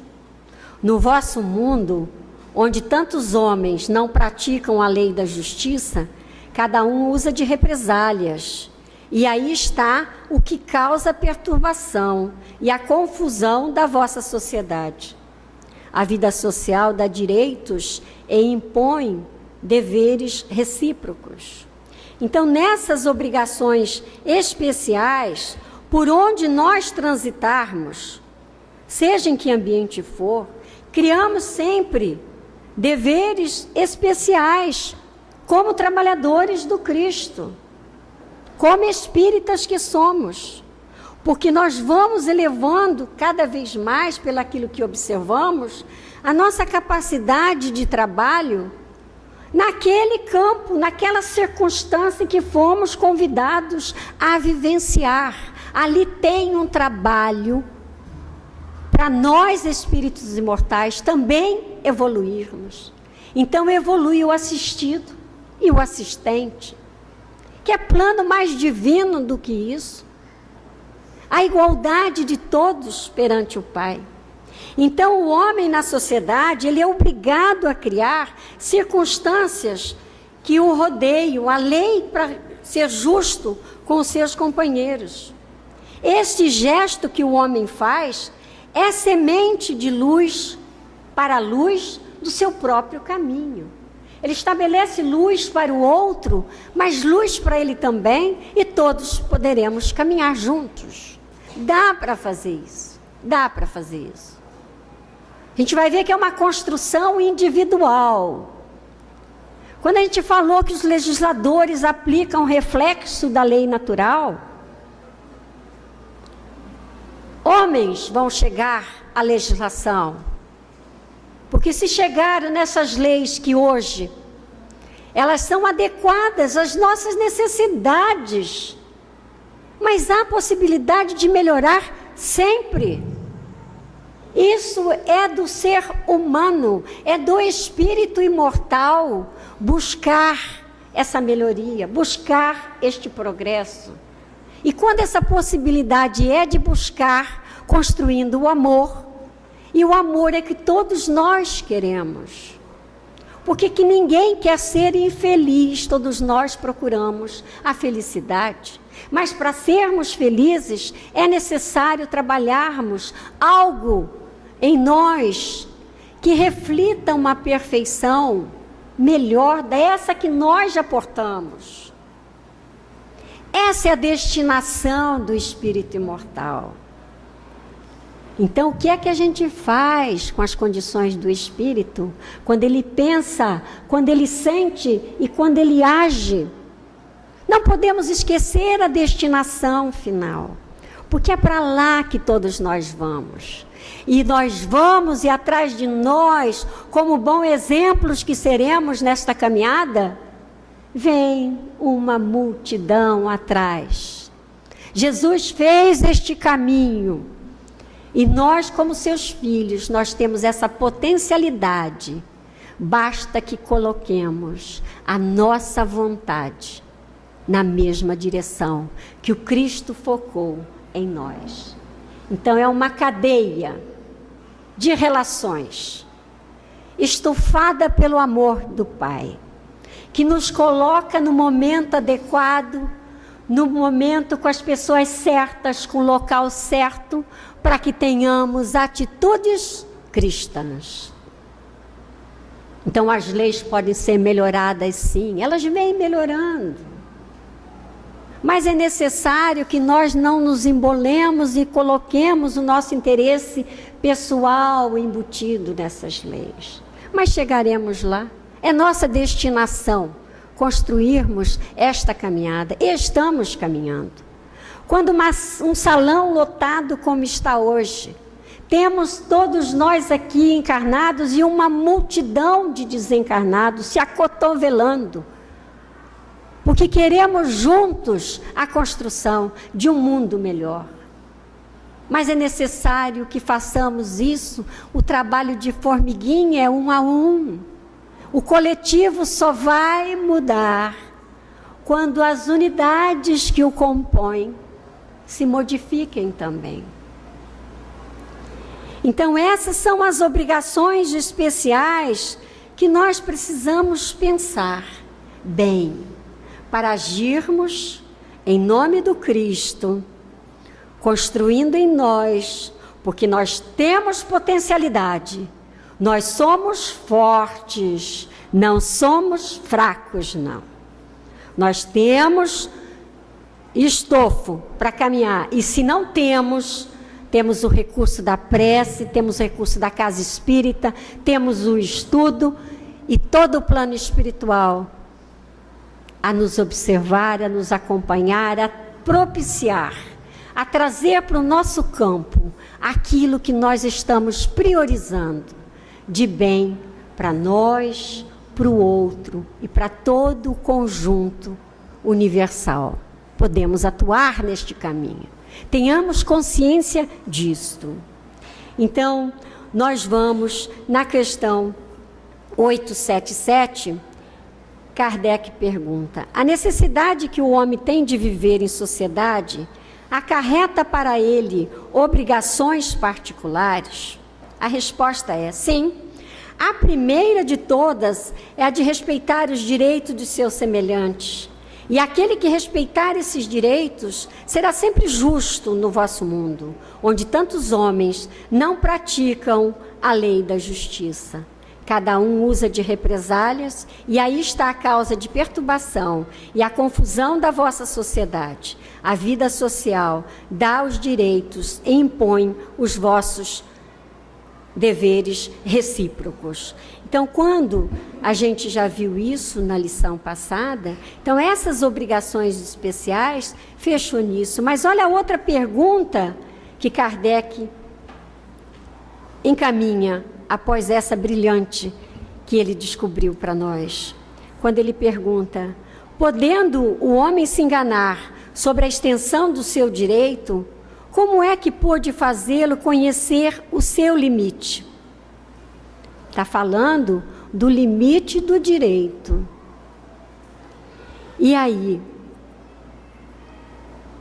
No vosso mundo, onde tantos homens não praticam a lei da justiça, cada um usa de represálias. E aí está o que causa a perturbação e a confusão da vossa sociedade. A vida social dá direitos e impõe deveres recíprocos. Então, nessas obrigações especiais, por onde nós transitarmos, seja em que ambiente for, criamos sempre deveres especiais, como trabalhadores do Cristo, como espíritas que somos, porque nós vamos elevando cada vez mais, pelo aquilo que observamos, a nossa capacidade de trabalho naquele campo, naquela circunstância que fomos convidados a vivenciar. Ali tem um trabalho para nós, espíritos imortais, também evoluirmos. Então, evolui o assistido e o assistente. Que é plano mais divino do que isso? a igualdade de todos perante o Pai. Então, o homem na sociedade, ele é obrigado a criar circunstâncias que o rodeiam, a lei para ser justo com os seus companheiros. Este gesto que o homem faz é semente de luz para a luz do seu próprio caminho. Ele estabelece luz para o outro, mas luz para ele também, e todos poderemos caminhar juntos. Dá para fazer isso, dá para fazer isso. A gente vai ver que é uma construção individual. Quando a gente falou que os legisladores aplicam o reflexo da lei natural, homens vão chegar à legislação, porque se chegaram nessas leis que hoje, elas são adequadas às nossas necessidades, mas há possibilidade de melhorar sempre. Isso é do ser humano, é do espírito imortal, buscar essa melhoria, buscar este progresso. E quando essa possibilidade é de buscar, construindo o amor, e o amor é que todos nós queremos. Porque que ninguém quer ser infeliz, todos nós procuramos a felicidade. Mas para sermos felizes, é necessário trabalharmos algo em nós que reflita uma perfeição melhor dessa que nós já portamos. Essa é a destinação do espírito imortal. Então, o que é que a gente faz com as condições do espírito, quando ele pensa, quando ele sente e quando ele age? Não podemos esquecer a destinação final, porque é para lá que todos nós vamos. E nós vamos, e atrás de nós, como bons exemplos que seremos nesta caminhada, vem uma multidão atrás. Jesus fez este caminho, e nós, como seus filhos, nós temos essa potencialidade. Basta que coloquemos a nossa vontade na mesma direção que o Cristo focou em nós. Então é uma cadeia de relações, estufada pelo amor do Pai, que nos coloca no momento adequado, no momento com as pessoas certas, com o local certo, para que tenhamos atitudes cristãs. Então as leis podem ser melhoradas sim, elas vêm melhorando. Mas é necessário que nós não nos embolemos e coloquemos o nosso interesse pessoal embutido nessas leis. Mas chegaremos lá. É nossa destinação construirmos esta caminhada. E estamos caminhando. Quando um salão lotado como está hoje, temos todos nós aqui encarnados e uma multidão de desencarnados se acotovelando, porque queremos juntos a construção de um mundo melhor. Mas é necessário que façamos isso, o trabalho de formiguinha é 1 a 1. O coletivo só vai mudar quando as unidades que o compõem se modifiquem também. Então essas são as obrigações especiais que nós precisamos pensar bem, para agirmos em nome do Cristo, construindo em nós, porque nós temos potencialidade, nós somos fortes, não somos fracos, não. Nós temos estofo para caminhar, e se não temos, temos o recurso da prece, temos o recurso da casa espírita, temos o estudo e todo o plano espiritual a nos observar, a nos acompanhar, a propiciar, a trazer para o nosso campo aquilo que nós estamos priorizando de bem para nós, para o outro e para todo o conjunto universal. Podemos atuar neste caminho. Tenhamos consciência disto. Então, nós vamos na questão 877. Kardec pergunta: a necessidade que o homem tem de viver em sociedade acarreta para ele obrigações particulares? A resposta é sim. A primeira de todas é a de respeitar os direitos de seus semelhantes. E aquele que respeitar esses direitos será sempre justo no vosso mundo, onde tantos homens não praticam a lei da justiça. Cada um usa de represálias, e aí está a causa de perturbação e a confusão da vossa sociedade. A vida social dá os direitos e impõe os vossos deveres recíprocos. Então, quando a gente já viu isso na lição passada, então essas obrigações especiais fechou nisso. Mas olha a outra pergunta que Kardec encaminha após essa brilhante que ele descobriu para nós. Quando ele pergunta: podendo o homem se enganar sobre a extensão do seu direito, como é que pôde fazê-lo conhecer o seu limite? Está falando do limite do direito. E aí,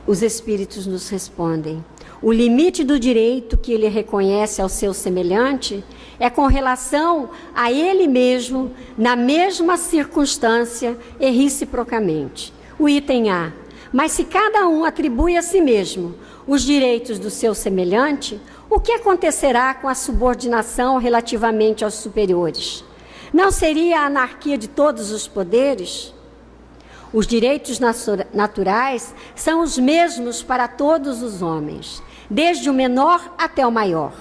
os espíritos nos respondem: o limite do direito que ele reconhece ao seu semelhante é com relação a ele mesmo, na mesma circunstância e reciprocamente. O item A: mas se cada um atribui a si mesmo os direitos do seu semelhante, o que acontecerá com a subordinação relativamente aos superiores? Não seria a anarquia de todos os poderes? Os direitos naturais são os mesmos para todos os homens, desde o menor até o maior.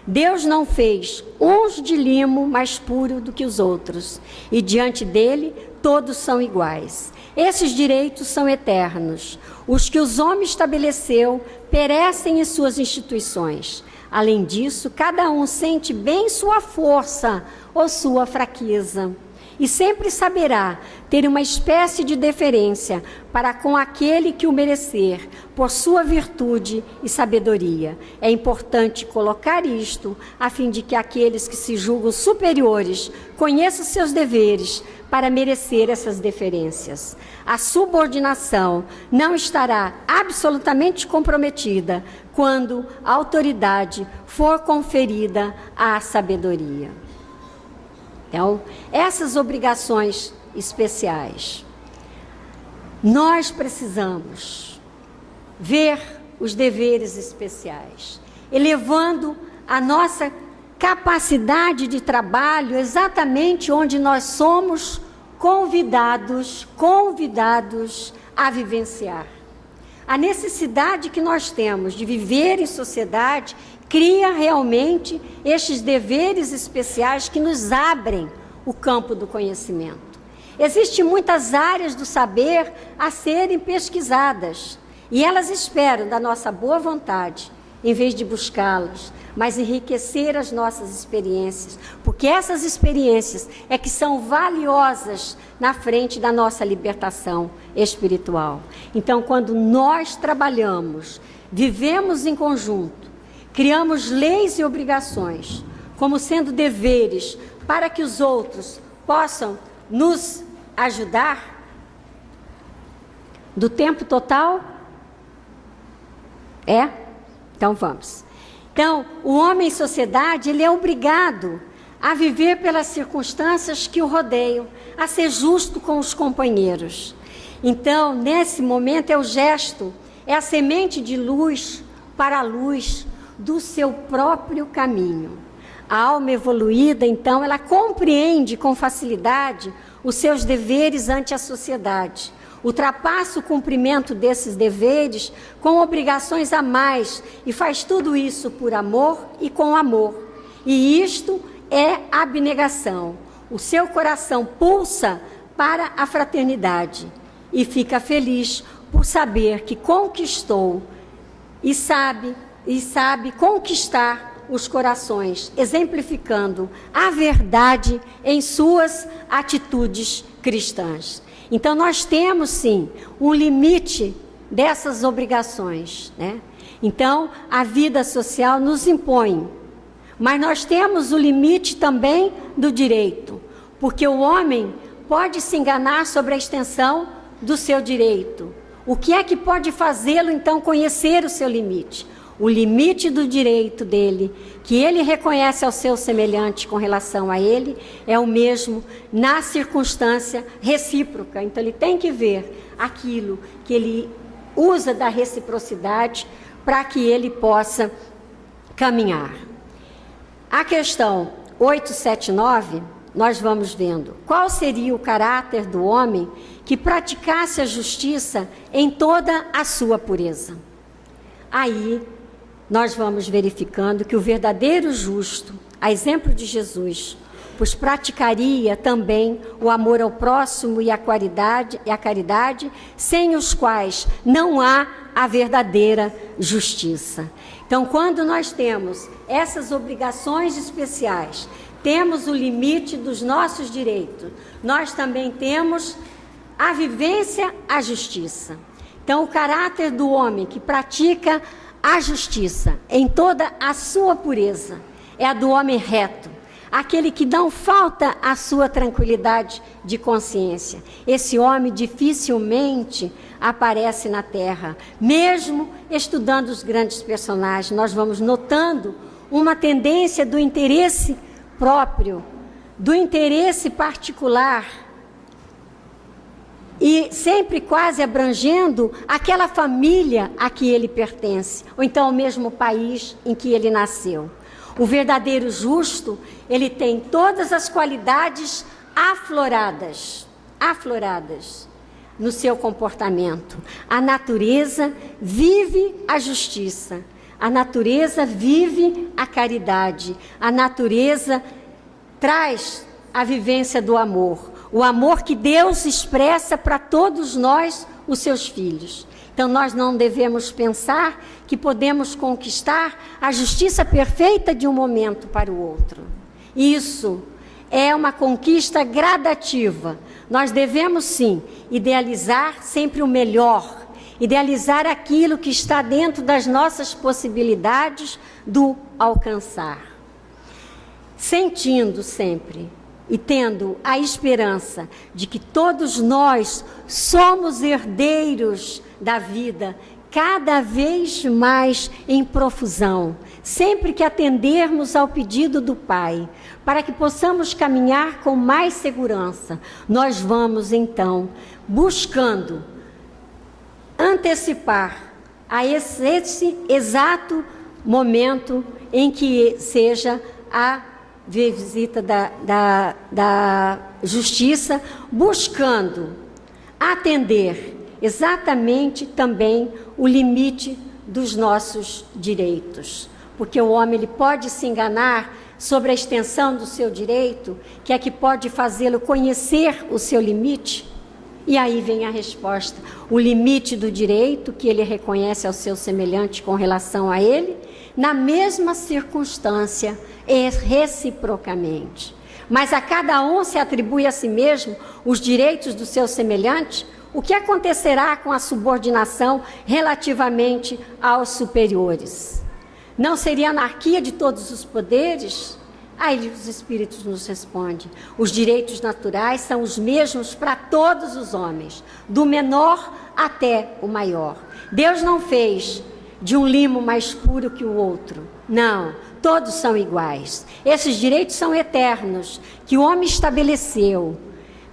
Deus não fez uns de limo mais puro do que os outros, e diante dele todos são iguais. Esses direitos são eternos. Os que os homens estabeleceu perecem em suas instituições. Além disso, cada um sente bem sua força ou sua fraqueza, e sempre saberá ter uma espécie de deferência para com aquele que o merecer, por sua virtude e sabedoria. É importante colocar isto, a fim de que aqueles que se julgam superiores conheçam seus deveres para merecer essas deferências. A subordinação não estará absolutamente comprometida quando a autoridade for conferida à sabedoria. Então, essas obrigações especiais, nós precisamos ver os deveres especiais, elevando a nossa capacidade de trabalho exatamente onde nós somos convidados a vivenciar. A necessidade que nós temos de viver em sociedade cria realmente estes deveres especiais que nos abrem o campo do conhecimento. Existem muitas áreas do saber a serem pesquisadas, e elas esperam da nossa boa vontade, em vez de buscá-las, mas enriquecer as nossas experiências, porque essas experiências é que são valiosas na frente da nossa libertação espiritual. Então, quando nós trabalhamos, vivemos em conjunto, criamos leis e obrigações, como sendo deveres para que os outros possam nos ajudar, do tempo total? Então vamos. Então, o homem em sociedade, ele é obrigado a viver pelas circunstâncias que o rodeiam, a ser justo com os companheiros. Então, nesse momento, é o gesto, é a semente de luz para a luz do seu próprio caminho. A alma evoluída, então, ela compreende com facilidade os seus deveres ante a sociedade. Ultrapassa o cumprimento desses deveres com obrigações a mais e faz tudo isso por amor e com amor. E isto é abnegação. O seu coração pulsa para a fraternidade e fica feliz por saber que conquistou e sabe conquistar os corações, exemplificando a verdade em suas atitudes cristãs. Então, nós temos, sim, um limite dessas obrigações, né? Então, a vida social nos impõe, mas nós temos o limite também do direito, porque o homem pode se enganar sobre a extensão do seu direito. O que é que pode fazê-lo, então, conhecer o seu limite? O limite do direito dele, que ele reconhece ao seu semelhante com relação a ele, é o mesmo na circunstância recíproca. Então, ele tem que ver aquilo que ele usa da reciprocidade para que ele possa caminhar. A questão 879, nós vamos vendo qual seria o caráter do homem que praticasse a justiça em toda a sua pureza. Aí nós vamos verificando que o verdadeiro justo, a exemplo de Jesus, pois praticaria também o amor ao próximo e a caridade, sem os quais não há a verdadeira justiça. Então, quando nós temos essas obrigações especiais, temos o limite dos nossos direitos, nós também temos a vivência à justiça. Então, o caráter do homem que pratica a justiça em toda a sua pureza é a do homem reto, aquele que não falta a sua tranquilidade de consciência. Esse homem dificilmente aparece na terra. Mesmo estudando os grandes personagens, nós vamos notando uma tendência do interesse próprio, do interesse particular, e sempre quase abrangendo aquela família a que ele pertence, ou então o mesmo país em que ele nasceu. O verdadeiro justo, ele tem todas as qualidades afloradas no seu comportamento. A natureza vive a justiça, a natureza vive a caridade, a natureza traz a vivência do amor, o amor que Deus expressa para todos nós, os seus filhos. Então, nós não devemos pensar que podemos conquistar a justiça perfeita de um momento para o outro. Isso é uma conquista gradativa. Nós devemos, sim, idealizar sempre o melhor, idealizar aquilo que está dentro das nossas possibilidades do alcançar. Sentindo sempre e tendo a esperança de que todos nós somos herdeiros da vida, cada vez mais em profusão, sempre que atendermos ao pedido do Pai, para que possamos caminhar com mais segurança, nós vamos então buscando antecipar a esse exato momento em que seja a visita da justiça, buscando atender exatamente também o limite dos nossos direitos. Porque o homem ele pode se enganar sobre a extensão do seu direito, que é que pode fazê-lo conhecer o seu limite. E aí vem a resposta, o limite do direito que ele reconhece ao seu semelhante com relação a ele, na mesma circunstância, reciprocamente. Mas a cada um se atribui a si mesmo os direitos do seu semelhante. O que acontecerá com a subordinação relativamente aos superiores? Não seria anarquia de todos os poderes? Aí os Espíritos nos respondem, os direitos naturais são os mesmos para todos os homens, do menor até o maior. Deus não fez de um limo mais puro que o outro, não, todos são iguais. Esses direitos são eternos, que o homem estabeleceu,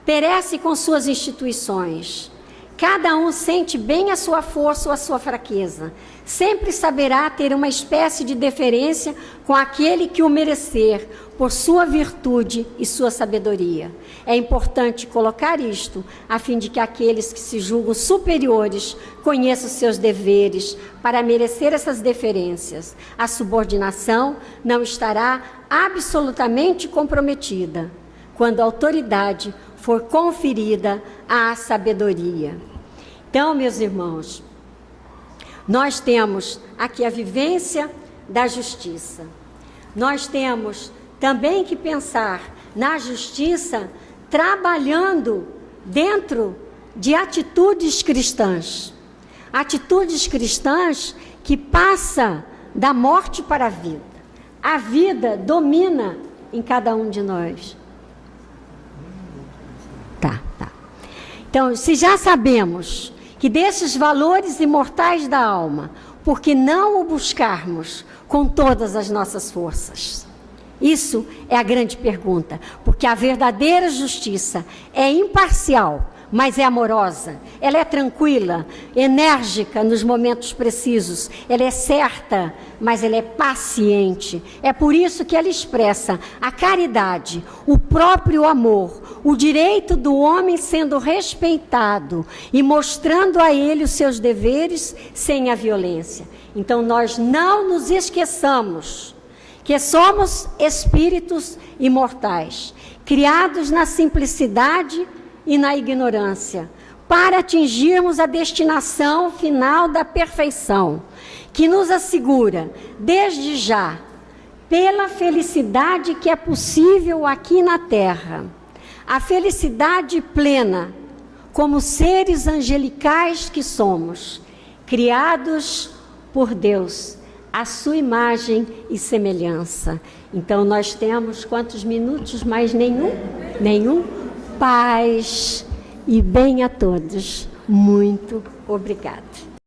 perece com suas instituições. Cada um sente bem a sua força ou a sua fraqueza. Sempre saberá ter uma espécie de deferência com aquele que o merecer, por sua virtude e sua sabedoria. É importante colocar isto, a fim de que aqueles que se julgam superiores conheçam seus deveres para merecer essas deferências. A subordinação não estará absolutamente comprometida quando a autoridade for conferida à sabedoria. Então, meus irmãos, nós temos aqui a vivência da justiça. Nós temos também que pensar na justiça trabalhando dentro de atitudes cristãs. Atitudes cristãs que passam da morte para a vida. A vida domina em cada um de nós. Tá. Então, se já sabemos que que desses valores imortais da alma, por que não o buscarmos com todas as nossas forças? Isso é a grande pergunta, porque a verdadeira justiça é imparcial, mas é amorosa, ela é tranquila, enérgica nos momentos precisos, ela é certa, mas ela é paciente. É por isso que ela expressa a caridade, o próprio amor, o direito do homem sendo respeitado e mostrando a ele os seus deveres sem a violência. Então nós não nos esqueçamos que somos espíritos imortais, criados na simplicidade e na ignorância, para atingirmos a destinação final da perfeição, que nos assegura, desde já, pela felicidade que é possível aqui na Terra, a felicidade plena, como seres angelicais que somos, criados por Deus, a sua imagem e semelhança. Então nós temos quantos minutos? Mais nenhum? Nenhum? Paz e bem a todos. Muito obrigada.